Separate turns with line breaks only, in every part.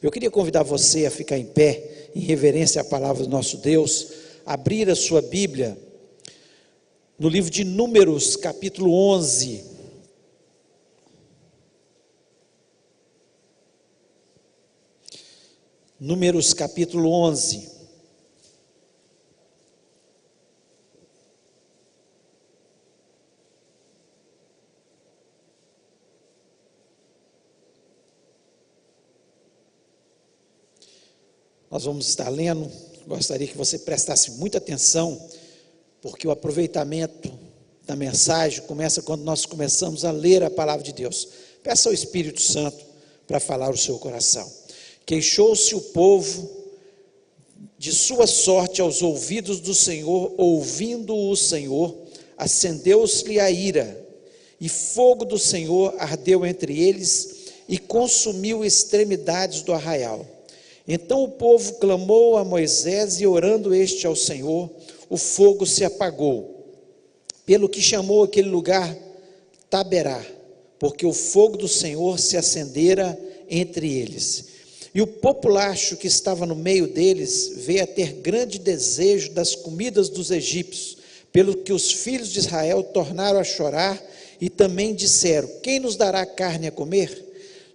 Eu queria convidar você a ficar em pé, em reverência à palavra do nosso Deus, abrir a sua Bíblia no livro de Números, capítulo 11. Números, capítulo 11. Nós vamos estar lendo, gostaria que você prestasse muita atenção, porque o aproveitamento da mensagem começa quando nós começamos a ler a palavra de Deus. Peça ao Espírito Santo para falar o seu coração. Queixou-se o povo de sua sorte aos ouvidos do Senhor, ouvindo-o Senhor, acendeu-se-lhe a ira, e fogo do Senhor ardeu entre eles, e consumiu extremidades do arraial. Então o povo clamou a Moisés, e orando este ao Senhor, o fogo se apagou, pelo que chamou aquele lugar Taberá, porque o fogo do Senhor se acendera entre eles. E o populacho que estava no meio deles veio a ter grande desejo das comidas dos egípcios, pelo que os filhos de Israel tornaram a chorar, e também disseram: quem nos dará carne a comer?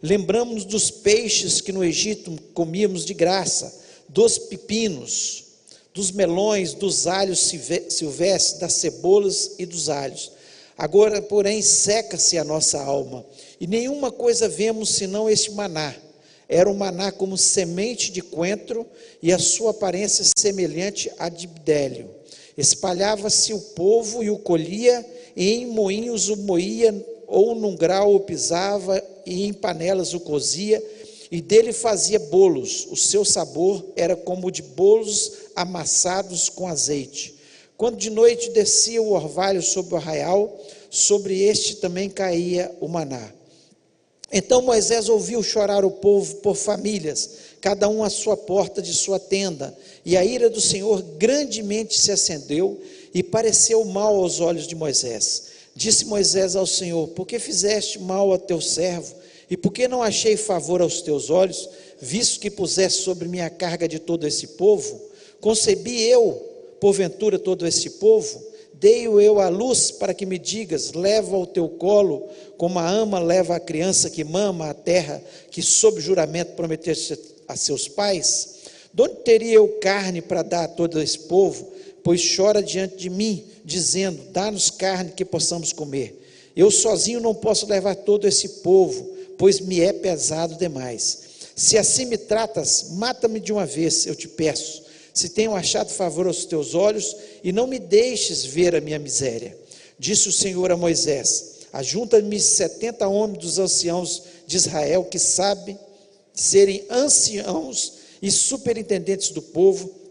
Lembramos-nos dos peixes que no Egito comíamos de graça, dos pepinos, dos melões, dos alhos silvestres, das cebolas e dos alhos. Agora, porém, seca-se a nossa alma, e nenhuma coisa vemos senão este maná. Era um maná como semente de coentro, e a sua aparência semelhante à de bdélio. Espalhava-se o povo e o colhia, e em moinhos o moía, ou num grau o pisava, e em panelas o cozia, e dele fazia bolos. O seu sabor era como o de bolos amassados com azeite. Quando de noite descia o orvalho sobre o arraial, sobre este também caía o maná. Então Moisés ouviu chorar o povo por famílias, cada um à sua porta de sua tenda, e a ira do Senhor grandemente se acendeu, e pareceu mal aos olhos de Moisés. Disse Moisés ao Senhor: por que fizeste mal a teu servo? E por que não achei favor aos teus olhos, visto que puseste sobre mim a carga de todo esse povo? Concebi eu, porventura, todo esse povo? Dei-o eu à luz para que me digas: leva ao teu colo, como a ama leva a criança que mama a terra, que sob juramento prometeste a seus pais? De onde teria eu carne para dar a todo esse povo? Pois chora diante de mim, dizendo: dá-nos carne que possamos comer. Eu sozinho não posso levar todo esse povo, pois me é pesado demais. Se assim me tratas, mata-me de uma vez, eu te peço, se tenho achado favor aos teus olhos, e não me deixes ver a minha miséria. Disse o Senhor a Moisés: ajunta-me 70 homens dos anciãos de Israel, que sabem serem anciãos e superintendentes do povo,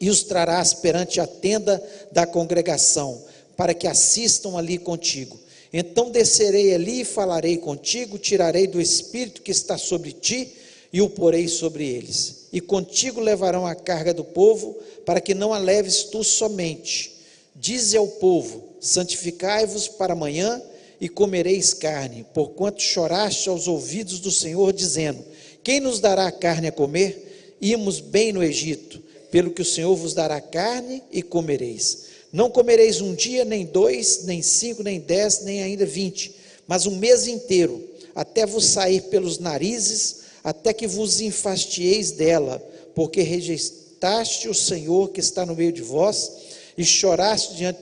e os trarás perante a tenda da congregação, para que assistam ali contigo. Então descerei ali e falarei contigo, tirarei do espírito que está sobre ti, e o porei sobre eles. E contigo levarão a carga do povo, para que não a leves tu somente. Dize ao povo: santificai-vos para amanhã, e comereis carne, porquanto choraste aos ouvidos do Senhor, dizendo: quem nos dará carne a comer? Íamos bem no Egito. Pelo que o Senhor vos dará carne e comereis. Não comereis um dia, nem 2, nem 5, nem 10, nem ainda 20, mas um mês inteiro, até vos sair pelos narizes, até que vos enfastieis dela, porque rejeitaste o Senhor que está no meio de vós, e choraste diante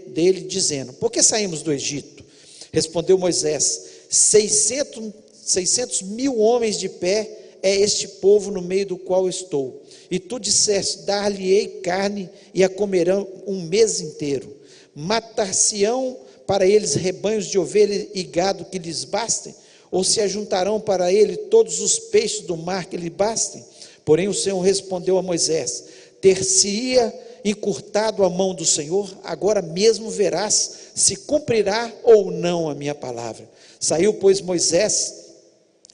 dele, dizendo: por que saímos do Egito? Respondeu Moisés: 600 mil homens de pé é este povo no meio do qual estou. E tu disseste: dar-lhe-ei carne, e a comerão um mês inteiro. Matar-se-ão para eles rebanhos de ovelha e gado que lhes bastem? Ou se ajuntarão para ele todos os peixes do mar que lhe bastem? Porém o Senhor respondeu a Moisés: ter-se-ia encurtado a mão do Senhor? Agora mesmo verás se cumprirá ou não a minha palavra. Saiu, pois, Moisés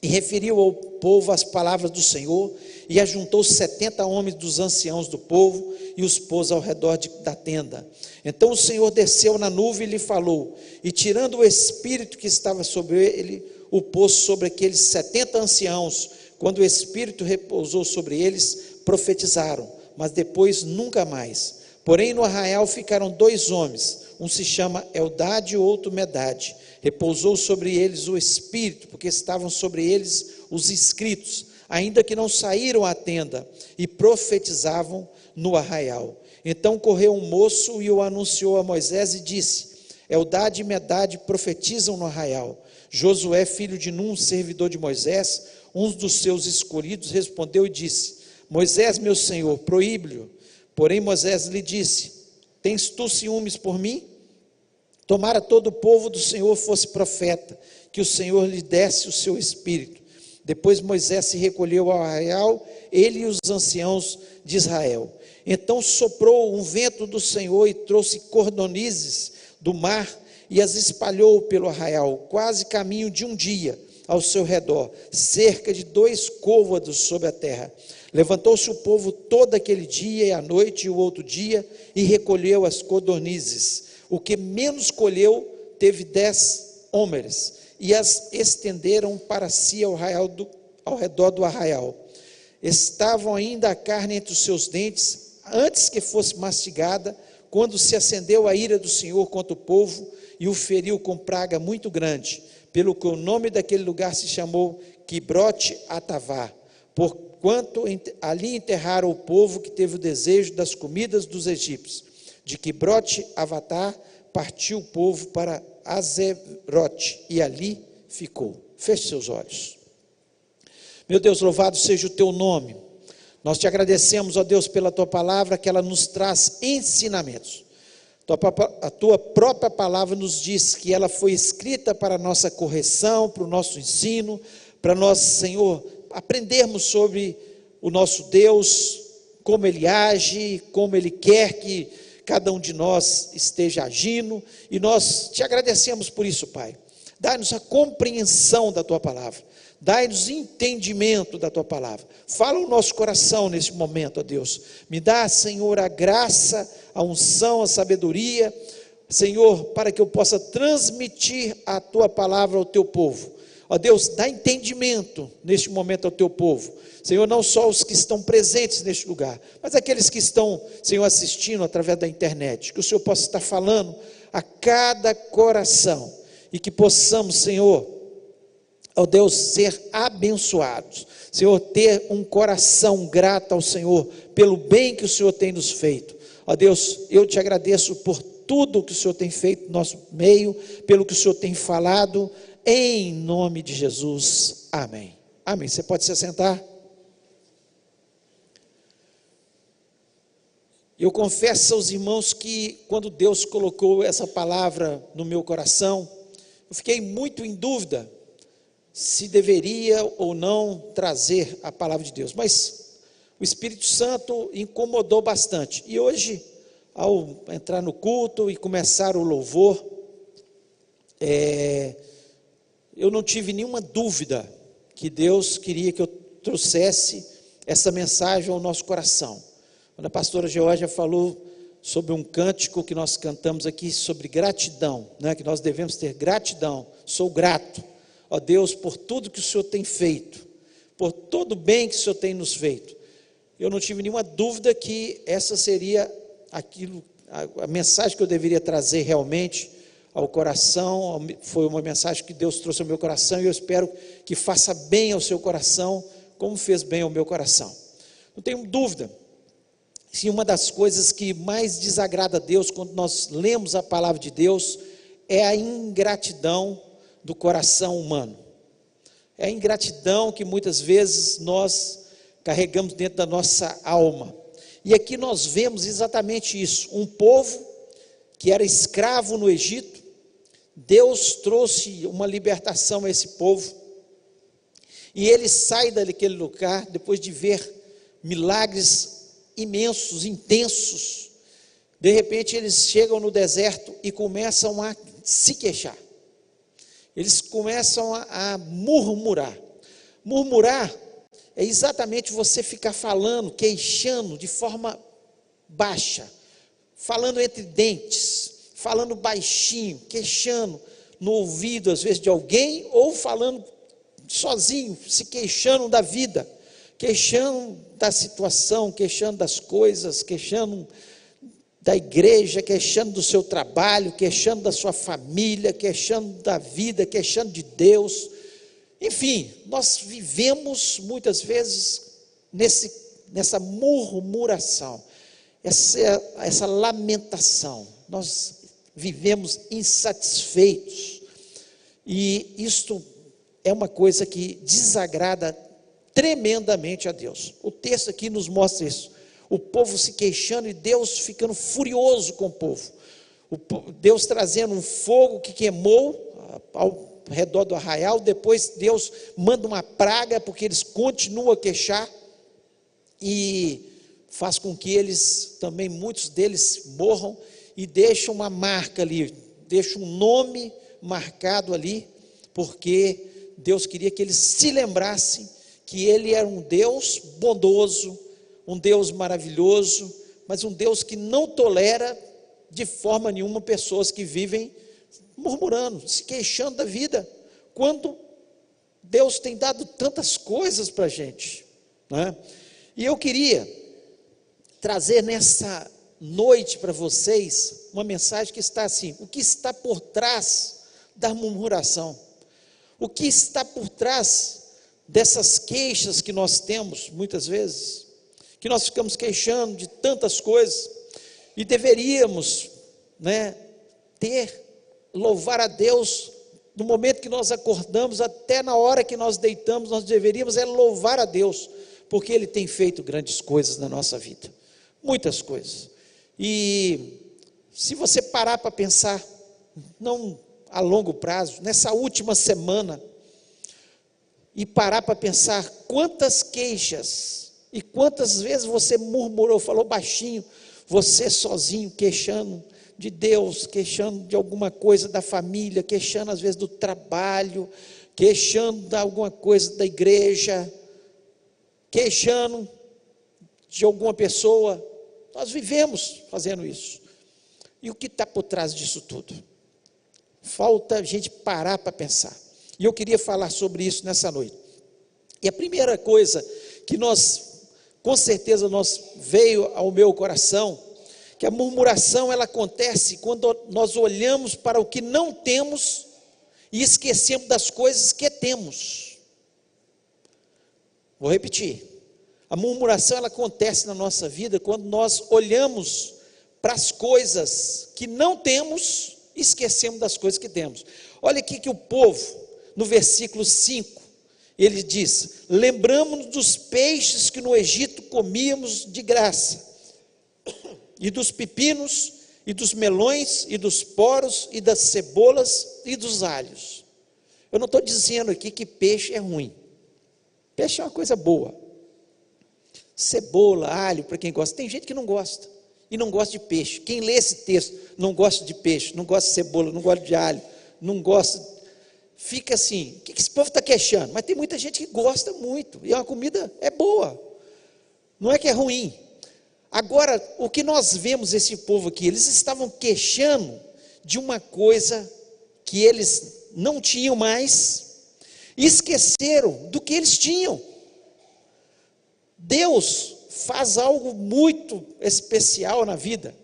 e referiu ao povo as palavras do Senhor, e ajuntou 70 homens dos anciãos do povo, e os pôs ao redor da tenda. Então o Senhor desceu na nuvem e lhe falou, e tirando o espírito que estava sobre ele, o pôs sobre aqueles 70 anciãos, Quando o Espírito repousou sobre eles, profetizaram, mas depois nunca mais. Porém no arraial ficaram 2 homens, um se chama Eldade e o outro Medade. Repousou sobre eles o Espírito, porque estavam sobre eles os inscritos, ainda que não saíram à tenda, e profetizavam no arraial. Então correu um moço e o anunciou a Moisés e disse: Eldade e Medade profetizam no arraial. Josué, filho de Num, servidor de Moisés, um dos seus escolhidos, respondeu e disse: Moisés, meu senhor, proíbe-lhe. Porém Moisés lhe disse: Tens tu ciúmes por mim? Tomara todo o povo do Senhor fosse profeta, que o Senhor lhe desse o seu espírito. Depois Moisés se recolheu ao arraial, ele e os anciãos de Israel. Então soprou um vento do Senhor e trouxe cordonizes do mar e as espalhou pelo arraial, quase caminho de um dia ao seu redor, cerca de 2 côvados sobre a terra. Levantou-se o povo todo aquele dia e à noite e o outro dia, e recolheu as codornizes. O que menos colheu teve 10 homeres, e as estenderam para si ao redor do arraial. Estavam ainda a carne entre os seus dentes, antes que fosse mastigada, quando se acendeu a ira do Senhor contra o povo, e o feriu com praga muito grande, pelo que o nome daquele lugar se chamou Quibrote Atavá, porquanto ali enterraram o povo que teve o desejo das comidas dos egípcios. De Quibrote Avatá partiu o povo para Azerote, e ali ficou. Feche seus olhos. Meu Deus, louvado seja o teu nome. Nós te agradecemos, ó Deus, pela tua palavra, que ela nos traz ensinamentos. A tua própria palavra nos diz que ela foi escrita para a nossa correção, para o nosso ensino, para nós, Senhor, aprendermos sobre o nosso Deus, como Ele age, como Ele quer que cada um de nós esteja agindo, e nós te agradecemos por isso, Pai. Dá-nos a compreensão da tua palavra, dá-nos entendimento da tua palavra. Fala o nosso coração nesse momento, ó Deus. Me dá, Senhor, a graça, a unção, a sabedoria, Senhor, para que eu possa transmitir a tua palavra ao teu povo. Ó Deus, dá entendimento neste momento ao teu povo. Senhor, não só os que estão presentes neste lugar, mas aqueles que estão, Senhor, assistindo através da internet. Que o Senhor possa estar falando a cada coração, e que possamos, Senhor, ó Deus, ser abençoados. Senhor, ter um coração grato ao Senhor, pelo bem que o Senhor tem nos feito. Ó Deus, eu te agradeço por tudo que o Senhor tem feito no nosso meio, pelo que o Senhor tem falado, em nome de Jesus, amém. Amém, você pode se assentar? Eu confesso aos irmãos que quando Deus colocou essa palavra no meu coração, eu fiquei muito em dúvida se deveria ou não trazer a palavra de Deus, mas o Espírito Santo incomodou bastante, e hoje, ao entrar no culto e começar o louvor, eu não tive nenhuma dúvida que Deus queria que eu trouxesse essa mensagem ao nosso coração. Quando a pastora Georgia falou sobre um cântico que nós cantamos aqui, sobre gratidão, né, que nós devemos ter gratidão, sou grato, ó Deus, por tudo que o Senhor tem feito, por todo o bem que o Senhor tem nos feito. Eu não tive nenhuma dúvida que essa seria a mensagem que eu deveria trazer realmente ao coração. Foi uma mensagem que Deus trouxe ao meu coração, e eu espero que faça bem ao seu coração, como fez bem ao meu coração. Não tenho dúvida, se uma das coisas que mais desagrada a Deus quando nós lemos a palavra de Deus é a ingratidão do coração humano. É a ingratidão que muitas vezes nós carregamos dentro da nossa alma. E aqui nós vemos exatamente isso, um povo que era escravo no Egito. Deus trouxe uma libertação a esse povo, e ele sai daquele lugar depois de ver milagres imensos, intensos. De repente eles chegam no deserto e começam a se queixar, eles começam a murmurar. Murmurar é exatamente você ficar falando, queixando de forma baixa, falando entre dentes, falando baixinho, queixando no ouvido às vezes de alguém, ou falando sozinho, se queixando da vida, queixando da situação, queixando das coisas, queixando da igreja, queixando do seu trabalho, queixando da sua família, queixando da vida, queixando de Deus. Enfim, nós vivemos muitas vezes nessa murmuração, essa lamentação. Nós vivemos insatisfeitos, e isto é uma coisa que desagrada tremendamente a Deus. O texto aqui nos mostra isso, o povo se queixando e Deus ficando furioso com o povo, Deus trazendo um fogo que queimou ao redor do arraial, depois Deus manda uma praga, porque eles continuam a queixar, e faz com que eles também, muitos deles morram, e deixam uma marca ali, deixam um nome marcado ali, porque Deus queria que eles se lembrassem que Ele era um Deus bondoso, um Deus maravilhoso, mas um Deus que não tolera de forma nenhuma pessoas que vivem murmurando, se queixando da vida, quando Deus tem dado tantas coisas para a gente, né? E eu queria trazer nessa noite para vocês uma mensagem que está assim: o que está por trás da murmuração? O que está por trás dessas queixas que nós temos muitas vezes, que nós ficamos queixando de tantas coisas, e deveríamos, né, louvar a Deus no momento que nós acordamos, até na hora que nós deitamos, nós deveríamos louvar a Deus, porque Ele tem feito grandes coisas na nossa vida, muitas coisas. E se você parar para pensar, não a longo prazo, nessa última semana, e parar para pensar quantas queixas, e quantas vezes você murmurou, falou baixinho, você sozinho, queixando de Deus, queixando de alguma coisa da família, queixando às vezes do trabalho, queixando de alguma coisa da igreja, queixando de alguma pessoa. Nós vivemos fazendo isso. E o que está por trás disso tudo? Falta a gente parar para pensar. E eu queria falar sobre isso nessa noite. E a primeira coisa que com certeza veio ao meu coração, que a murmuração ela acontece quando nós olhamos para o que não temos e esquecemos das coisas que temos. Vou repetir. A murmuração ela acontece na nossa vida quando nós olhamos para as coisas que não temos e esquecemos das coisas que temos. Olha aqui que o povo, no versículo 5, ele diz: lembramos dos peixes que no Egito comíamos de graça, e dos pepinos, e dos melões, e dos poros, e das cebolas, e dos alhos. Eu não estou dizendo aqui que peixe é ruim. Peixe é uma coisa boa. Cebola, alho, para quem gosta. Tem gente que não gosta, e não gosta de peixe. Quem lê esse texto não gosta de peixe, não gosta de cebola, não gosta de alho, não gosta, fica assim, o que esse povo está queixando? Mas tem muita gente que gosta muito, e a comida é boa, não é que é ruim. Agora, o que nós vemos esse povo aqui, eles estavam queixando de uma coisa que eles não tinham mais, e esqueceram do que eles tinham. Deus faz algo muito especial na vida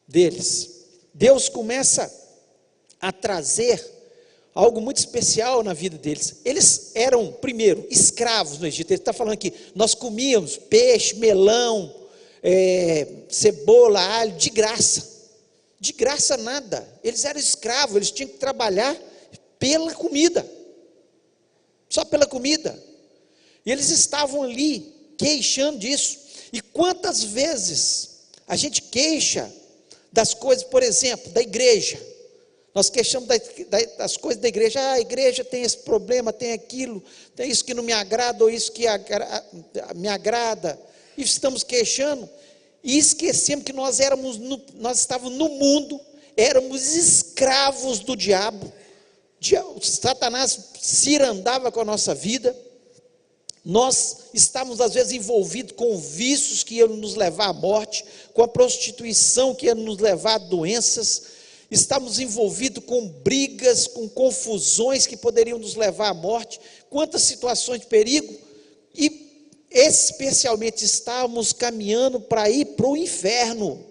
deles. Deus começa a trazer algo muito especial na vida deles. Eles eram, primeiro, escravos no Egito. Ele está falando aqui, nós comíamos peixe, melão, cebola, alho, de graça nada. Eles eram escravos, eles tinham que trabalhar pela comida, só pela comida, e eles estavam ali queixando disso. E quantas vezes a gente queixa das coisas, por exemplo, da igreja, nós queixamos das coisas da igreja. A igreja tem esse problema, tem aquilo, tem isso que não me agrada, ou isso que me agrada, e estamos queixando, e esquecemos que nós estávamos no mundo, éramos escravos do diabo, Satanás cirandava com a nossa vida, nós estávamos às vezes envolvidos com vícios que iam nos levar à morte, com a prostituição que ia nos levar a doenças, estávamos envolvidos com brigas, com confusões que poderiam nos levar à morte, quantas situações de perigo, e especialmente estávamos caminhando para ir para o inferno.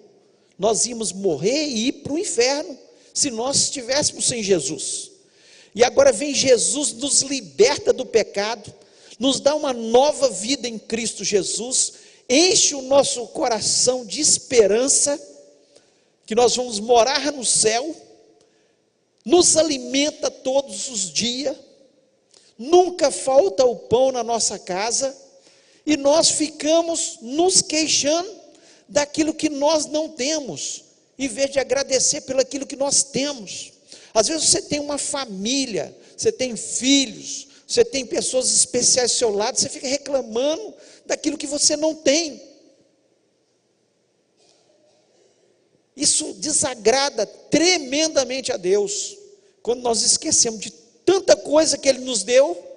Nós íamos morrer e ir para o inferno, se nós estivéssemos sem Jesus. E agora vem Jesus, nos liberta do pecado, nos dá uma nova vida em Cristo Jesus, enche o nosso coração de esperança, que nós vamos morar no céu, nos alimenta todos os dias, nunca falta o pão na nossa casa, e nós ficamos nos queixando daquilo que nós não temos, em vez de agradecer pelo aquilo que nós temos. Às vezes você tem uma família, você tem filhos, você tem pessoas especiais ao seu lado, você fica reclamando daquilo que você não tem. Isso desagrada tremendamente a Deus, quando nós esquecemos de tanta coisa que Ele nos deu,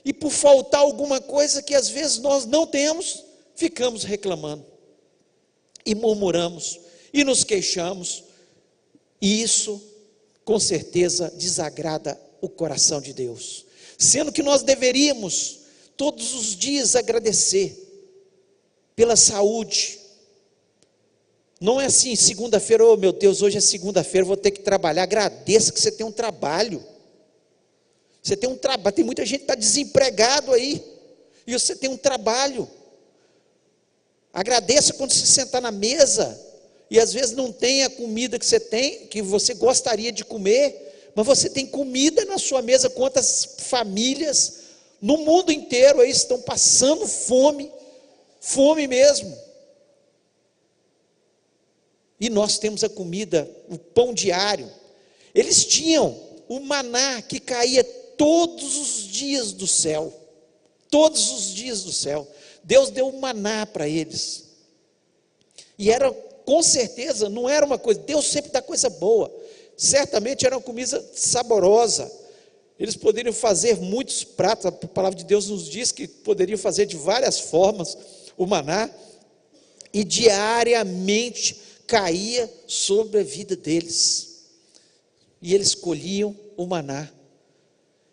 e por faltar alguma coisa que às vezes nós não temos, ficamos reclamando, e murmuramos, e nos queixamos, e isso com certeza desagrada o coração de Deus, sendo que nós deveríamos todos os dias agradecer pela saúde. Não é assim, segunda-feira, oh meu Deus, hoje é segunda-feira, vou ter que trabalhar. Agradeça que você tem um trabalho. Você tem um trabalho, tem muita gente que está desempregado aí, e você tem um trabalho. Agradeça quando se sentar na mesa, e às vezes não tem a comida que você tem, que você gostaria de comer, mas você tem comida na sua mesa. Quantas famílias no mundo inteiro aí estão passando fome, fome mesmo. E nós temos a comida, o pão diário. Eles tinham o maná que caía todos os dias do céu. Todos os dias do céu. Deus deu o maná para eles. E era, com certeza, não era uma coisa, Deus sempre dá coisa boa. Certamente era uma comida saborosa. Eles poderiam fazer muitos pratos, a palavra de Deus nos diz que poderiam fazer de várias formas o maná. E diariamente caía sobre a vida deles, e eles colhiam o maná.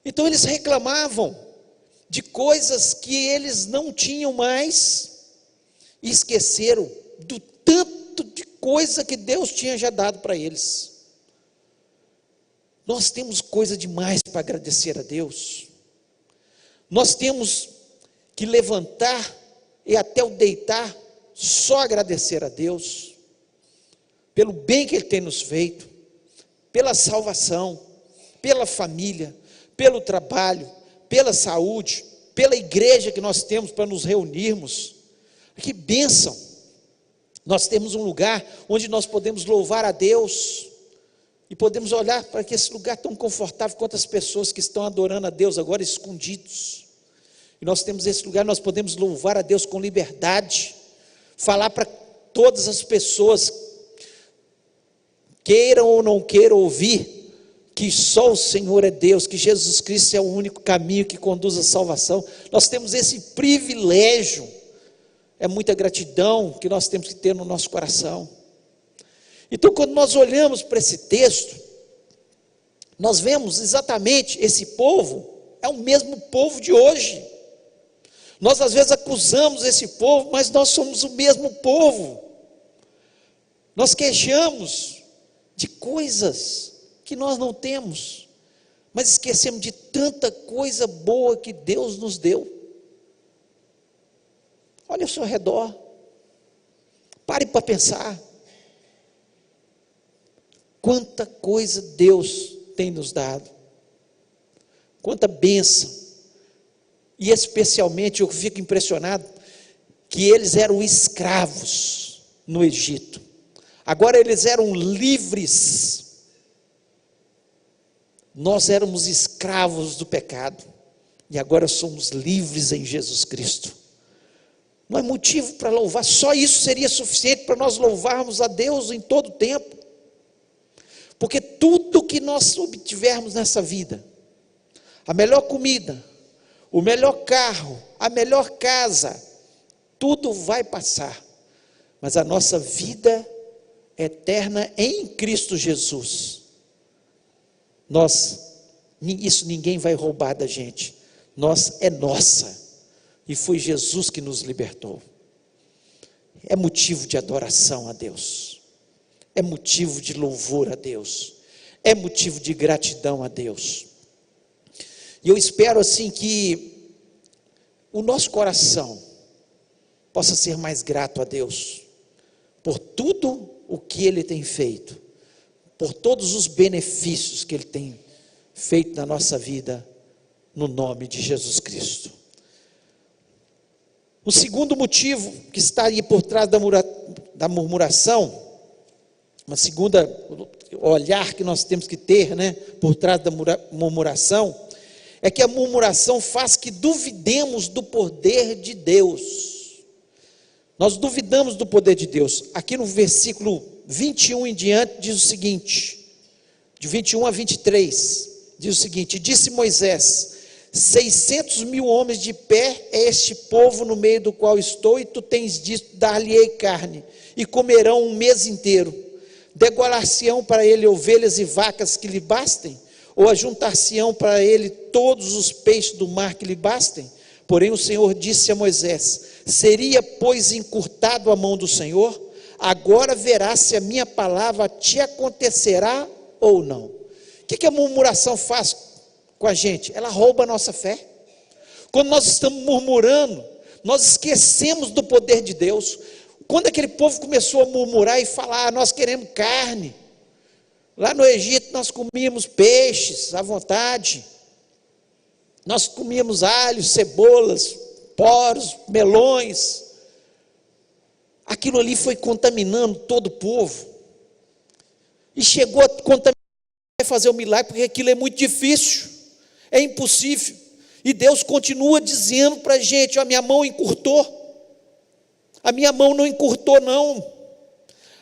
Então eles reclamavam de coisas que eles não tinham mais, e esqueceram do tanto de coisa que Deus tinha já dado para eles. Nós temos coisa demais para agradecer a Deus. Nós temos que levantar e até o deitar só agradecer a Deus pelo bem que Ele tem nos feito, pela salvação, pela família, pelo trabalho, pela saúde, pela igreja que nós temos para nos reunirmos. Que bênção! Nós temos um lugar onde nós podemos louvar a Deus, e podemos olhar para esse lugar tão confortável, quantas pessoas que estão adorando a Deus agora escondidos, e nós temos esse lugar, nós podemos louvar a Deus com liberdade, falar para todas as pessoas, queiram ou não queiram ouvir, que só o Senhor é Deus, que Jesus Cristo é o único caminho que conduz à salvação. Nós temos esse privilégio, é muita gratidão que nós temos que ter no nosso coração. Então, quando nós olhamos para esse texto, nós vemos exatamente esse povo, é o mesmo povo de hoje. Nós às vezes acusamos esse povo, mas nós somos o mesmo povo. Nós queixamos de coisas que nós não temos, mas esquecemos de tanta coisa boa que Deus nos deu. Olha ao seu redor, pare para pensar, quanta coisa Deus tem nos dado, quanta bênção, e especialmente eu fico impressionado, que eles eram escravos no Egito, agora eles eram livres. Nós éramos escravos do pecado, e agora somos livres em Jesus Cristo. Não é motivo para louvar, só isso seria suficiente para nós louvarmos a Deus em todo o tempo, porque tudo que nós obtivermos nessa vida, a melhor comida, o melhor carro, a melhor casa, tudo vai passar, mas a nossa vida eterna em Cristo Jesus, isso ninguém vai roubar da gente. é nossa, e foi Jesus que nos libertou. É motivo de adoração a Deus, é motivo de louvor a Deus, é motivo de gratidão a Deus. E eu espero assim que o nosso coração possa ser mais grato a Deus, por tudo o que Ele tem feito, por todos os benefícios que Ele tem feito na nossa vida, no nome de Jesus Cristo. O segundo motivo que está aí por trás da murmuração, uma segunda olhar que nós temos que ter, por trás da murmuração, é que a murmuração faz que duvidemos do poder de Deus. Nós duvidamos do poder de Deus. Aqui no versículo 21 em diante diz o seguinte, de 21 a 23, diz o seguinte: disse Moisés: 600 mil homens de pé é este povo no meio do qual estou, e tu tens dito: dar-lhe-ei carne, e comerão um mês inteiro. Degolar-se-ão para ele ovelhas e vacas que lhe bastem? Ou ajuntar-se-ão para ele todos os peixes do mar que lhe bastem? Porém o Senhor disse a Moisés: seria, pois, encurtado a mão do Senhor? Agora verás se a minha palavra te acontecerá ou não. O que a murmuração faz com a gente? Ela rouba a nossa fé. Quando nós estamos murmurando, nós esquecemos do poder de Deus. Quando aquele povo começou a murmurar e falar: nós queremos carne, lá no Egito nós comíamos peixes à vontade, nós comíamos alhos, cebolas, poros, melões. Aquilo ali foi contaminando todo o povo, e chegou a contaminar, fazer o milagre, porque aquilo é muito difícil, é impossível. E Deus continua dizendo para a gente: a minha mão encurtou. A minha mão não encurtou não,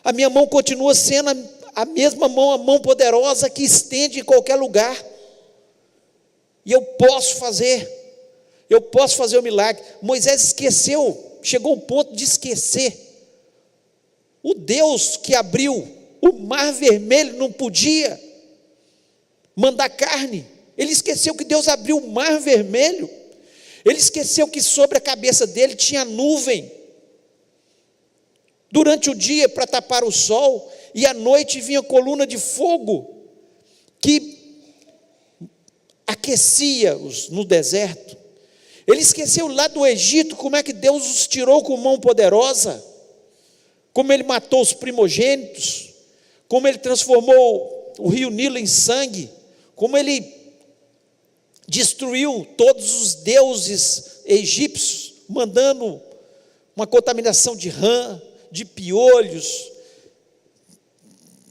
a minha mão continua sendo a mesma mão, a mão poderosa que estende em qualquer lugar, e eu posso fazer o milagre. Moisés esqueceu, chegou ao ponto de esquecer. O Deus que abriu o mar vermelho não podia mandar carne. Ele esqueceu que Deus abriu o mar vermelho. Ele esqueceu que sobre a cabeça dele tinha nuvem durante o dia para tapar o sol, e à noite vinha coluna de fogo que aquecia-os no deserto. Ele esqueceu lá do Egito como é que Deus os tirou com mão poderosa, como ele matou os primogênitos, como ele transformou o rio Nilo em sangue, como ele destruiu todos os deuses egípcios, mandando uma contaminação de rã, de piolhos.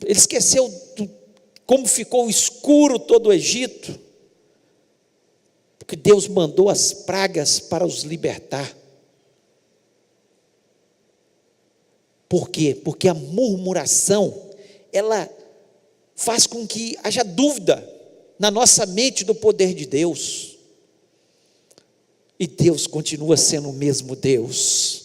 Ele esqueceu como ficou escuro todo o Egito, porque Deus mandou as pragas para os libertar. Por quê? Porque a murmuração, ela faz com que haja dúvida na nossa mente do poder de Deus. E Deus continua sendo o mesmo Deus.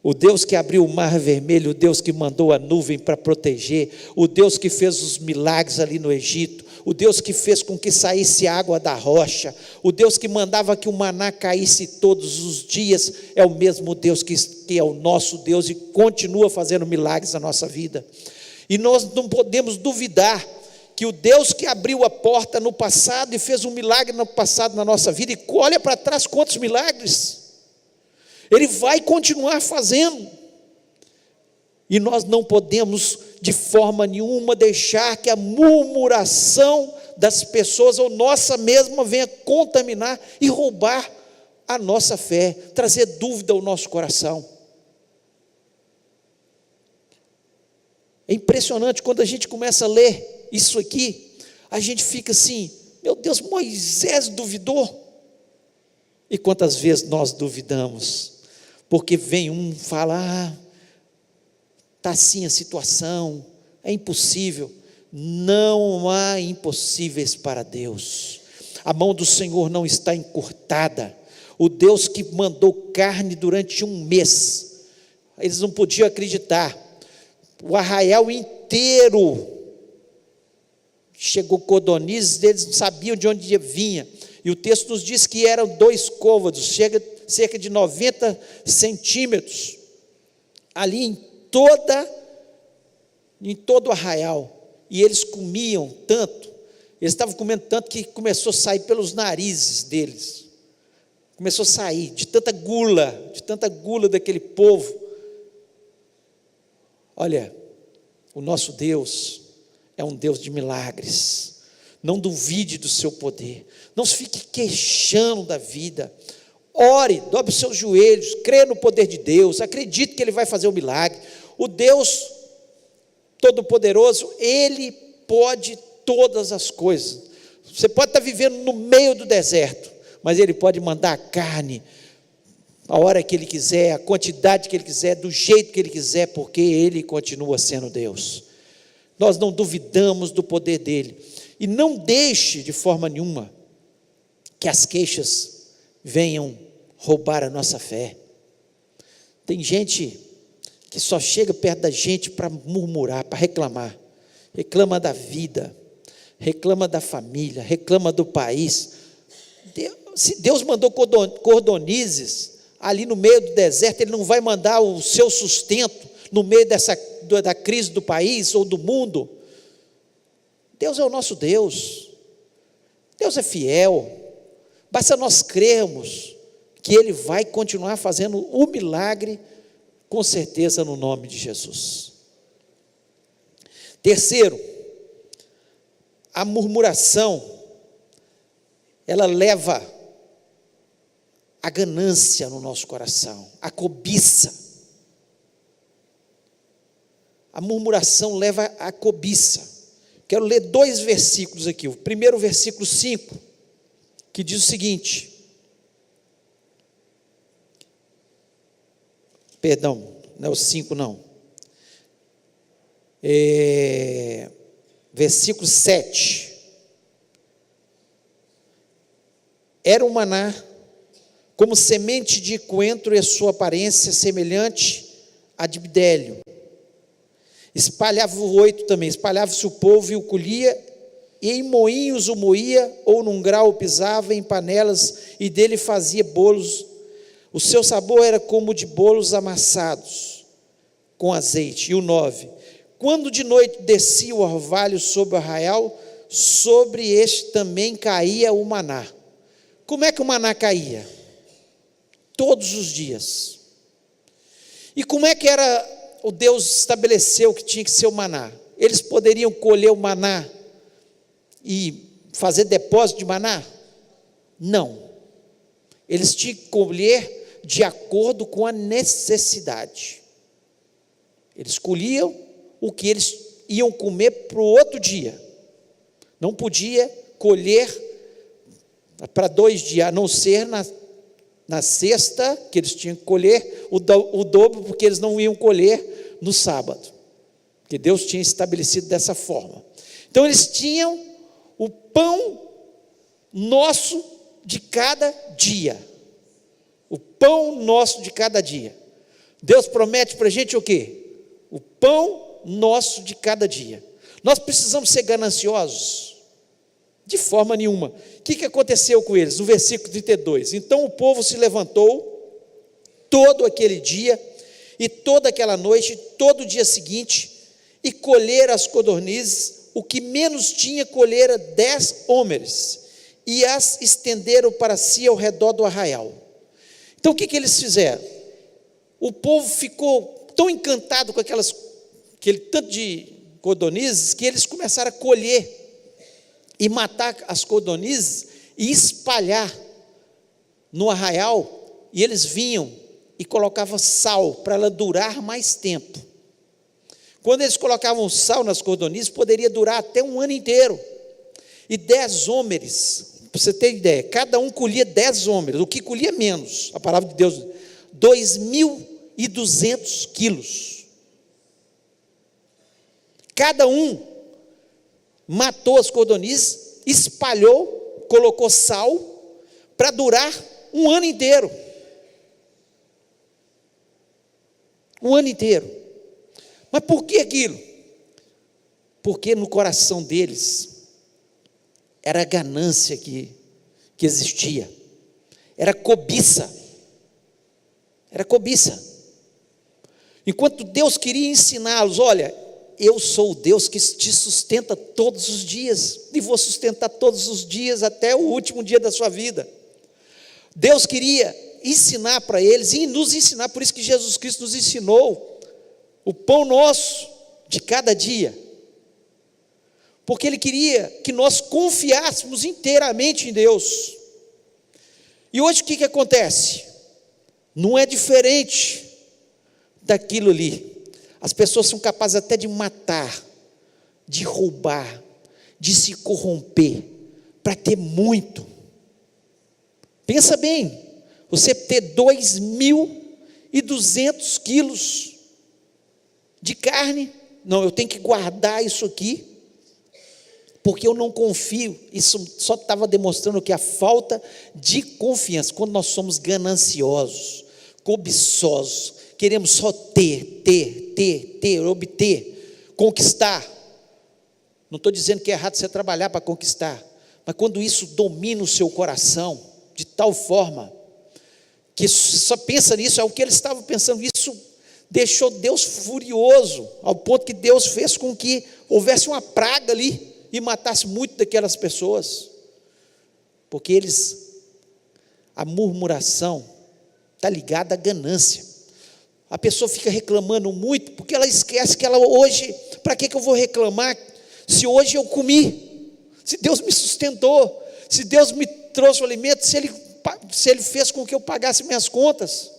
O Deus que abriu o mar vermelho, o Deus que mandou a nuvem para proteger, o Deus que fez os milagres ali no Egito, o Deus que fez com que saísse água da rocha, o Deus que mandava que o maná caísse todos os dias, é o mesmo Deus que é o nosso Deus e continua fazendo milagres na nossa vida. E nós não podemos duvidar que o Deus que abriu a porta no passado e fez um milagre no passado na nossa vida, e olha para trás quantos milagres, Ele vai continuar fazendo. E nós não podemos de forma nenhuma deixar que a murmuração das pessoas, ou nossa mesma, venha contaminar e roubar a nossa fé, trazer dúvida ao nosso coração. É impressionante quando a gente começa a ler isso aqui, a gente fica assim: meu Deus, Moisés duvidou. E quantas vezes nós duvidamos? Porque vem um falar: está assim a situação, é impossível. Não há impossíveis para Deus. A mão do Senhor não está encurtada. O Deus que mandou carne durante um mês, eles não podiam acreditar. O arraial inteiro chegou codornizes, eles não sabiam de onde vinha. E o texto nos diz que eram 2 côvados, cerca de 90 centímetros, ali em todo o arraial. E eles comiam tanto, eles estavam comendo tanto que começou a sair pelos narizes deles. Começou a sair de tanta gula daquele povo. Olha, o nosso Deus é um Deus de milagres. Não duvide do seu poder. Não se fique queixando da vida. Ore, dobre os seus joelhos, crê no poder de Deus, acredite que Ele vai fazer o milagre. O Deus Todo-Poderoso, Ele pode todas as coisas. Você pode estar vivendo no meio do deserto, mas Ele pode mandar a carne a hora que Ele quiser, a quantidade que Ele quiser, do jeito que Ele quiser, porque Ele continua sendo Deus. Nós não duvidamos do poder dEle, e não deixe de forma nenhuma que as queixas venham roubar a nossa fé. Tem gente que só chega perto da gente para murmurar, para reclamar. Reclama da vida, reclama da família, reclama do país. Se Deus mandou cordonizes ali no meio do deserto, Ele não vai mandar o seu sustento no meio da crise do país ou do mundo. Deus é o nosso Deus. Deus é fiel. Basta nós crermos que Ele vai continuar fazendo o milagre, com certeza, no nome de Jesus. Terceiro, a murmuração, ela leva a ganância no nosso coração, a cobiça. A murmuração leva a cobiça. Quero ler 2 versículos aqui. O primeiro, versículo 5, que diz o seguinte, perdão, não é o 5 não, versículo 7, era um maná, como semente de coentro, e a sua aparência semelhante a de bdélio. Espalhava o 8 também, espalhava-se o povo e o colhia, e em moinhos o moía, ou num grau o pisava, em panelas, e dele fazia bolos. O seu sabor era como de bolos amassados com azeite. E o 9, quando de noite descia o orvalho sobre o arraial, sobre este também caía o maná. Como é que o maná caía? Todos os dias. E como é que o Deus estabeleceu que tinha que ser o maná? Eles poderiam colher o maná e fazer depósito de maná? Não. Eles tinham que colher de acordo com a necessidade. Eles colhiam o que eles iam comer para o outro dia. Não podia colher para 2 dias, a não ser na sexta, que eles tinham que colher o dobro, porque eles não iam colher no sábado, porque Deus tinha estabelecido dessa forma. Então eles tinham o pão nosso de cada dia. O pão nosso de cada dia. Deus promete para a gente o quê? O pão nosso de cada dia. Nós precisamos ser gananciosos? De forma nenhuma. O que aconteceu com eles? No versículo 32. Então o povo se levantou todo aquele dia, e toda aquela noite, todo o dia seguinte, e colheram as codornizes, o que menos tinha colhera 10 hómeres, e as estenderam para si ao redor do arraial. Então o que eles fizeram? O povo ficou tão encantado com aquele tanto de codornizes, que eles começaram a colher e matar as codornizes e espalhar no arraial, e eles vinham e colocavam sal para ela durar mais tempo. Quando eles colocavam sal nas codornizes, poderia durar até 1 ano inteiro. E 10 hómeres, para você ter ideia, cada um colhia 10 hómeres, o que colhia menos, a palavra de Deus, 2.200 quilos. Cada um matou as codornizes, espalhou, colocou sal, para durar 1 ano inteiro. 1 ano inteiro. Mas por que aquilo? Porque no coração deles era a ganância que que existia. Era cobiça. Era cobiça. Enquanto Deus queria ensiná-los, olha, eu sou o Deus que te sustenta todos os dias, e vou sustentar todos os dias até o último dia da sua vida. Deus queria ensinar para eles e nos ensinar, por isso que Jesus Cristo nos ensinou o pão nosso de cada dia, porque Ele queria que nós confiássemos inteiramente em Deus. E hoje o que acontece? Não é diferente daquilo ali. As pessoas são capazes até de matar, de roubar, de se corromper, para ter muito. Pensa bem, você ter 2.200 quilos de carne, não, eu tenho que guardar isso aqui, porque eu não confio. Isso só estava demonstrando que a falta de confiança, quando nós somos gananciosos, cobiçosos, queremos só ter, obter, conquistar. Não estou dizendo que é errado você trabalhar para conquistar, mas quando isso domina o seu coração, de tal forma, que só pensa nisso, é o que eles estavam pensando, isso deixou Deus furioso, ao ponto que Deus fez com que houvesse uma praga ali, e matasse muito daquelas pessoas, porque a murmuração está ligada à ganância. A pessoa fica reclamando muito, porque ela esquece que ela hoje, para que eu vou reclamar, se hoje eu comi, se Deus me sustentou, se Deus me trouxe o alimento, se Ele fez com que eu pagasse minhas contas,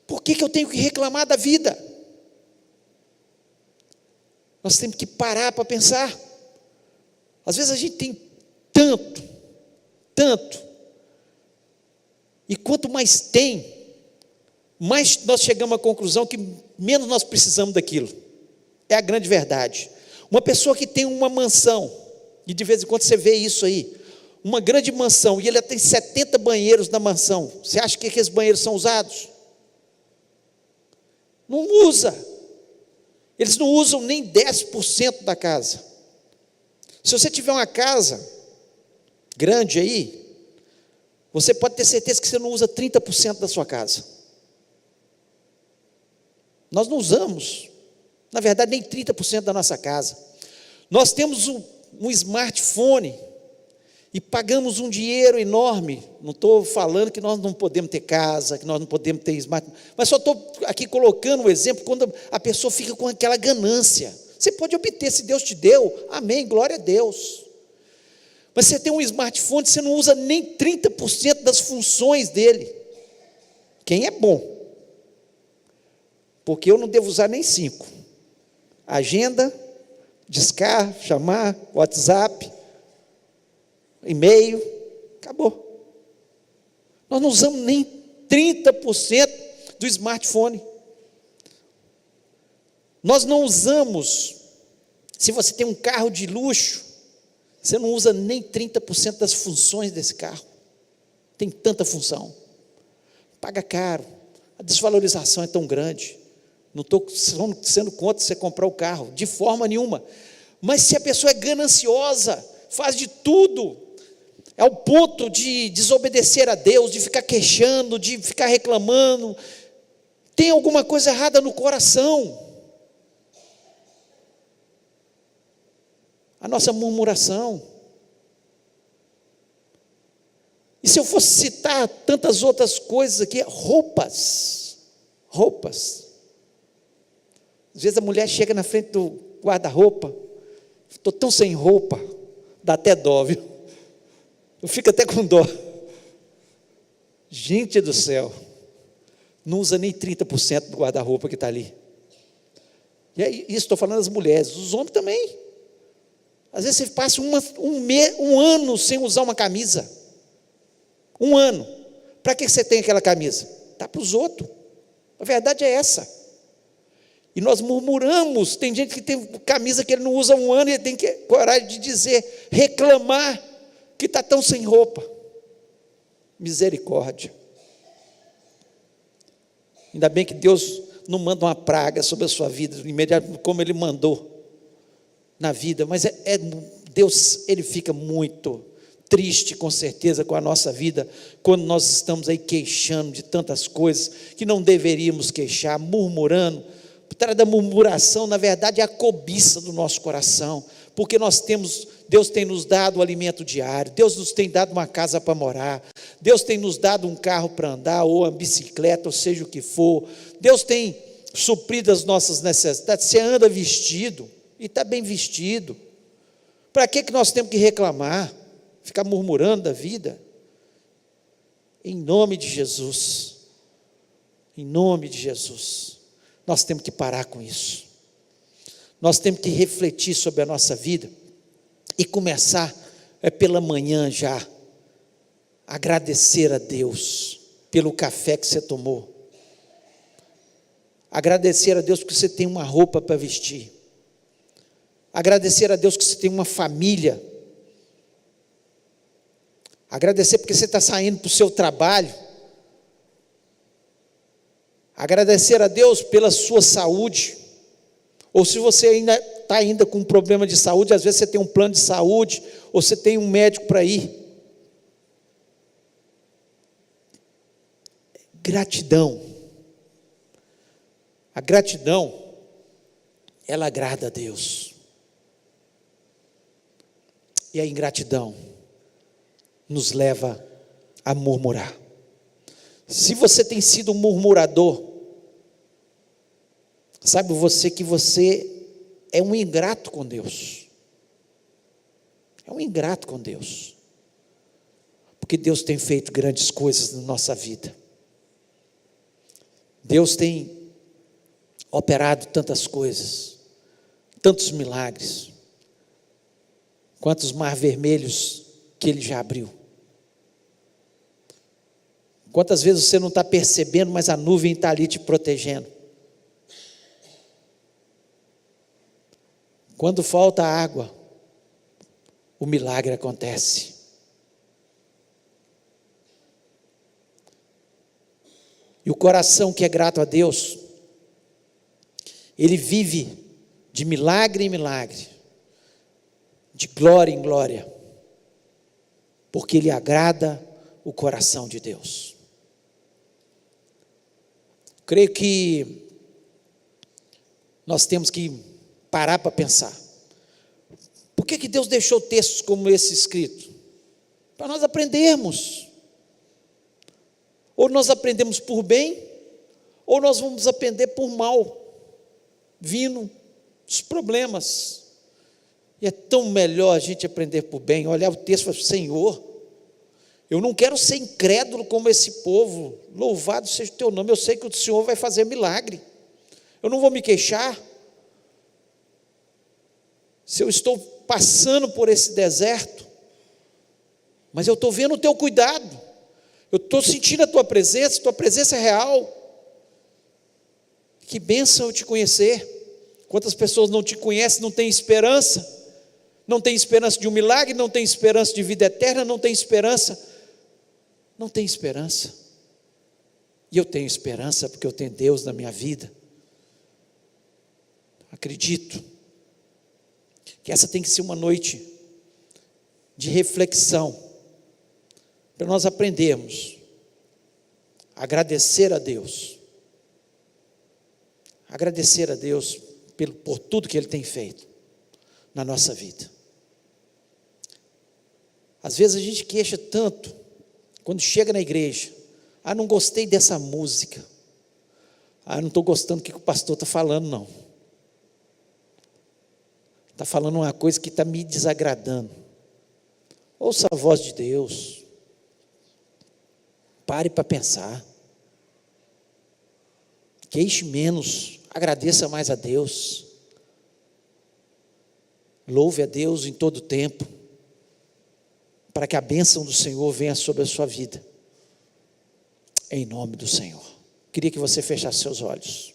por que eu tenho que reclamar da vida? Nós temos que parar para pensar. Às vezes a gente tem tanto, e quanto mais tem, mais nós chegamos à conclusão que menos nós precisamos daquilo. É a grande verdade. Uma pessoa que tem uma mansão, e de vez em quando você vê isso aí, uma grande mansão, e ele tem 70 banheiros na mansão, você acha que aqueles banheiros são usados? Não usa. Eles não usam nem 10% da casa. Se você tiver uma casa grande aí, você pode ter certeza que você não usa 30% da sua casa. Nós não usamos, na verdade, nem 30% da nossa casa. Nós temos um smartphone e pagamos um dinheiro enorme. Não estou falando que nós não podemos ter casa, que nós não podemos ter smartphone, mas só estou aqui colocando um exemplo quando a pessoa fica com aquela ganância. Você pode obter, se Deus te deu, amém, glória a Deus. Mas você tem um smartphone, você não usa nem 30% das funções dele. Quem é bom? Porque eu não devo usar nem 5%. Agenda, discar, chamar, WhatsApp, e-mail, acabou. Nós não usamos nem 30% do smartphone. Nós não usamos, se você tem um carro de luxo, você não usa nem 30% das funções desse carro. Tem tanta função. Paga caro. A desvalorização é tão grande. Não estou sendo contra você comprar o carro, de forma nenhuma. Mas se a pessoa é gananciosa, faz de tudo, é o ponto de desobedecer a Deus, de ficar queixando, de ficar reclamando, tem alguma coisa errada no coração. A nossa murmuração. E se eu fosse citar tantas outras coisas aqui, roupas. Às vezes a mulher chega na frente do guarda-roupa, estou tão sem roupa, dá até dó, viu? Eu fico até com dó. Gente do céu, não usa nem 30% do guarda-roupa que está ali. E aí, isso estou falando das mulheres, os homens também. Às vezes você passa um ano sem usar uma camisa. Um ano. Para que você tem aquela camisa? Dá para os outros. A verdade é essa. E nós murmuramos. Tem gente que tem camisa que ele não usa um ano e ele tem coragem de dizer, reclamar que está tão sem roupa. Misericórdia. Ainda bem que Deus não manda uma praga sobre a sua vida, imediatamente como Ele mandou na vida, mas é Deus, Ele fica muito triste, com certeza, com a nossa vida, quando nós estamos aí queixando de tantas coisas que não deveríamos queixar, murmurando. Por trás da murmuração, na verdade, é a cobiça do nosso coração, porque Deus tem nos dado o alimento diário, Deus nos tem dado uma casa para morar, Deus tem nos dado um carro para andar, ou uma bicicleta, ou seja o que for, Deus tem suprido as nossas necessidades. Você anda vestido, e está bem vestido, para que nós temos que reclamar, ficar murmurando da vida? Em nome de Jesus, nós temos que parar com isso, nós temos que refletir sobre a nossa vida, e começar, pela manhã já, agradecer a Deus, pelo café que você tomou, agradecer a Deus porque você tem uma roupa para vestir, agradecer a Deus que você tem uma família, agradecer porque você está saindo para o seu trabalho, agradecer a Deus pela sua saúde, ou se você ainda está com um problema de saúde, às vezes você tem um plano de saúde, ou você tem um médico para ir. Gratidão, a gratidão, ela agrada a Deus, e a ingratidão nos leva a murmurar. Se você tem sido um murmurador, sabe que você é um ingrato com Deus, porque Deus tem feito grandes coisas na nossa vida, Deus tem operado tantas coisas, tantos milagres, quantos mar vermelhos que Ele já abriu. Quantas vezes você não está percebendo, mas a nuvem está ali te protegendo. Quando falta água, o milagre acontece. E o coração que é grato a Deus, ele vive de milagre em milagre, de glória em glória, porque ele agrada o coração de Deus. Creio que nós temos que parar para pensar. Por que Deus deixou textos como esse escrito? Para nós aprendermos. Ou nós aprendemos por bem, ou nós vamos aprender por mal, vindo os problemas. E é tão melhor a gente aprender por bem, olhar o texto e falar: Senhor, eu não quero ser incrédulo como esse povo, louvado seja o teu nome, eu sei que o Senhor vai fazer milagre, eu não vou me queixar. Se eu estou passando por esse deserto, mas eu estou vendo o teu cuidado, eu estou sentindo a tua presença é real. Que bênção eu te conhecer. Quantas pessoas não te conhecem, não têm esperança de um milagre, não têm esperança de vida eterna, não têm esperança. E eu tenho esperança porque eu tenho Deus na minha vida. Acredito que essa tem que ser uma noite de reflexão, para nós aprendermos a agradecer a Deus por tudo que Ele tem feito na nossa vida. Às vezes a gente queixa tanto, quando chega na igreja: não gostei dessa música, não estou gostando do que o pastor está falando, não. Está falando uma coisa que está me desagradando. Ouça a voz de Deus, pare para pensar, queixe menos, agradeça mais a Deus, louve a Deus em todo tempo, para que a bênção do Senhor venha sobre a sua vida, em nome do Senhor. Queria que você fechasse seus olhos.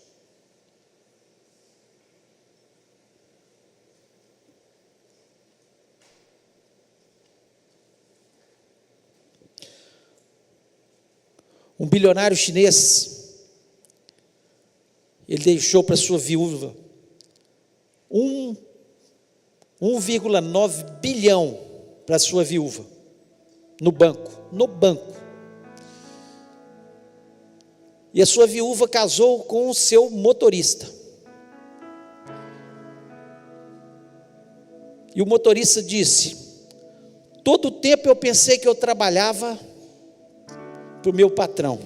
Um bilionário chinês, ele deixou para sua viúva 1,9 bilhão para sua viúva, no banco. E a sua viúva casou com o seu motorista. E o motorista disse: todo o tempo eu pensei que eu trabalhava para o meu patrão.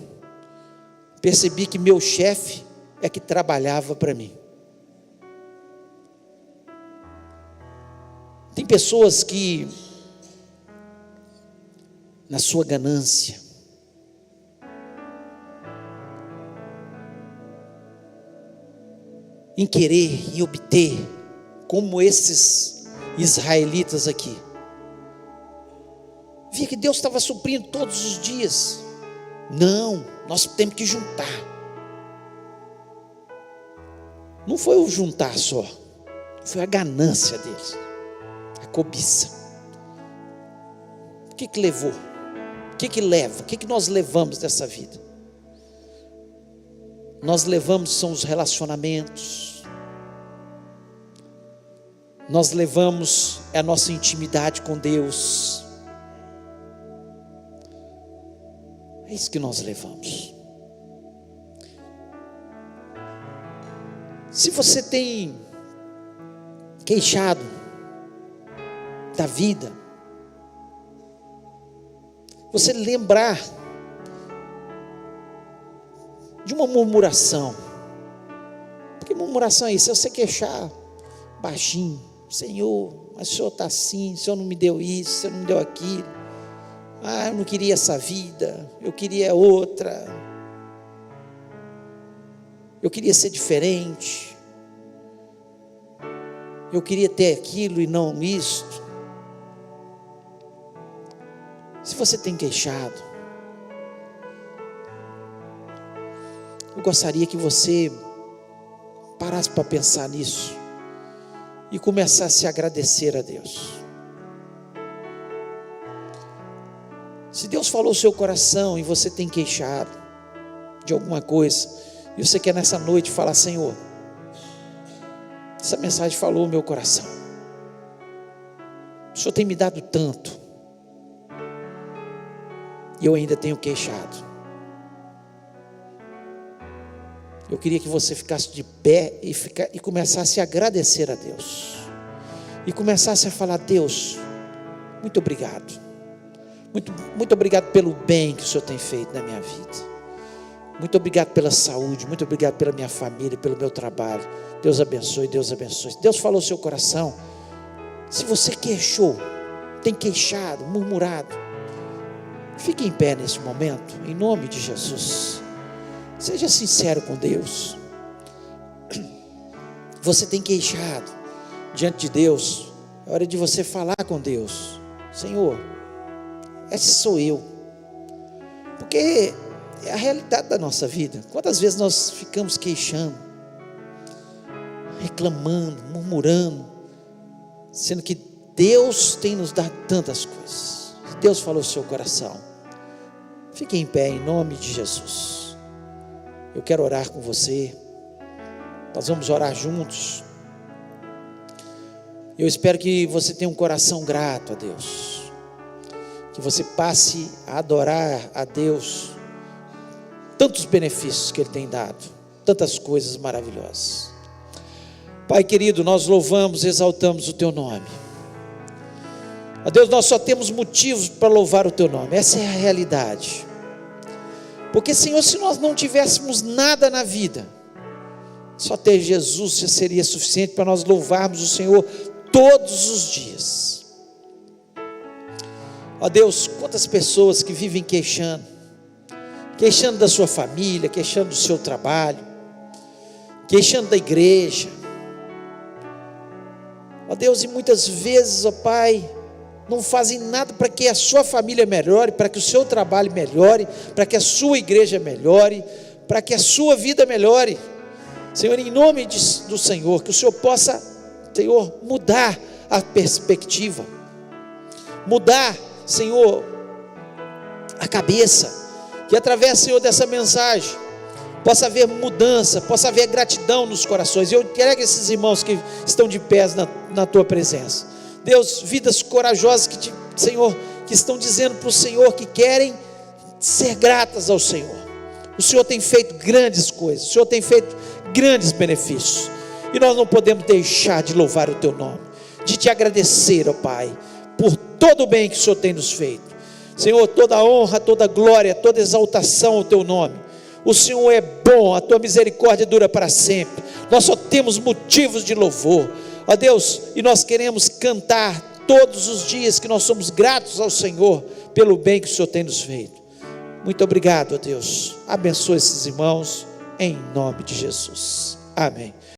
Percebi que meu chefe é que trabalhava para mim. Tem pessoas que, na sua ganância, em querer, em obter, como esses israelitas aqui, via que Deus estava suprindo todos os dias. Não, nós temos que juntar. Não foi o juntar só, foi a ganância deles, a cobiça. O que levou? O que leva? O que nós levamos dessa vida? Nós levamos são os relacionamentos. Nós levamos a nossa intimidade com Deus. É isso que nós levamos. Se você tem queixado da vida, você lembrar de uma murmuração, porque murmuração é isso, é você queixar baixinho: Senhor, mas o Senhor está assim, o Senhor não me deu isso, o Senhor não me deu aquilo, eu não queria essa vida, eu queria outra, eu queria ser diferente, eu queria ter aquilo e não isto. Se você tem queixado, eu gostaria que você parasse para pensar nisso e começasse a agradecer a Deus. Se Deus falou o seu coração e você tem queixado de alguma coisa, e você quer nessa noite falar: Senhor, essa mensagem falou o meu coração, o Senhor tem me dado tanto, e eu ainda tenho queixado. Eu queria que você ficasse de pé e começasse a agradecer a Deus, e começasse a falar: Deus, muito obrigado, muito obrigado pelo bem que o Senhor tem feito na minha vida, muito obrigado pela saúde, muito obrigado pela minha família, pelo meu trabalho. Deus abençoe, Deus abençoe. Deus falou o seu coração. Se você queixou, tem queixado, murmurado, fique em pé nesse momento, em nome de Jesus. Seja sincero com Deus. Você tem queixado diante de Deus, é hora de você falar com Deus: Senhor, esse sou eu. Porque é a realidade da nossa vida. Quantas vezes nós ficamos queixando, reclamando, murmurando, sendo que Deus tem nos dado tantas coisas. Deus falou no seu coração. Fique em pé em nome de Jesus. Eu quero orar com você. Nós vamos orar juntos. Eu espero que você tenha um coração grato a Deus, que você passe a adorar a Deus, tantos benefícios que Ele tem dado, tantas coisas maravilhosas. Pai querido, nós louvamos, exaltamos o Teu nome. Ó Deus, nós só temos motivos para louvar o Teu nome, essa é a realidade. Porque, Senhor, se nós não tivéssemos nada na vida, só ter Jesus já seria suficiente para nós louvarmos o Senhor todos os dias. Ó Deus, quantas pessoas que vivem queixando da sua família, queixando do seu trabalho, queixando da igreja. Ó Deus, e muitas vezes, ó Pai, não fazem nada para que a sua família melhore, para que o seu trabalho melhore, para que a sua igreja melhore, para que a sua vida melhore. Senhor, em nome do Senhor, que o Senhor possa, Senhor, mudar a perspectiva, mudar, Senhor, a cabeça, que através, Senhor, dessa mensagem, possa haver mudança, possa haver gratidão nos corações. Eu entrego esses irmãos que estão de pés na tua presença, Deus, vidas corajosas Senhor, que estão dizendo para o Senhor que querem ser gratas ao Senhor. O Senhor tem feito grandes coisas, o Senhor tem feito grandes benefícios, e nós não podemos deixar de louvar o teu nome, de te agradecer, ó Pai, por todo o bem que o Senhor tem nos feito. Senhor, toda honra, toda glória, toda exaltação ao teu nome. O Senhor é bom, a tua misericórdia dura para sempre. Nós só temos motivos de louvor, ó Deus, e nós queremos cantar todos os dias que nós somos gratos ao Senhor pelo bem que o Senhor tem nos feito. Muito obrigado, ó Deus. Abençoa esses irmãos em nome de Jesus. Amém.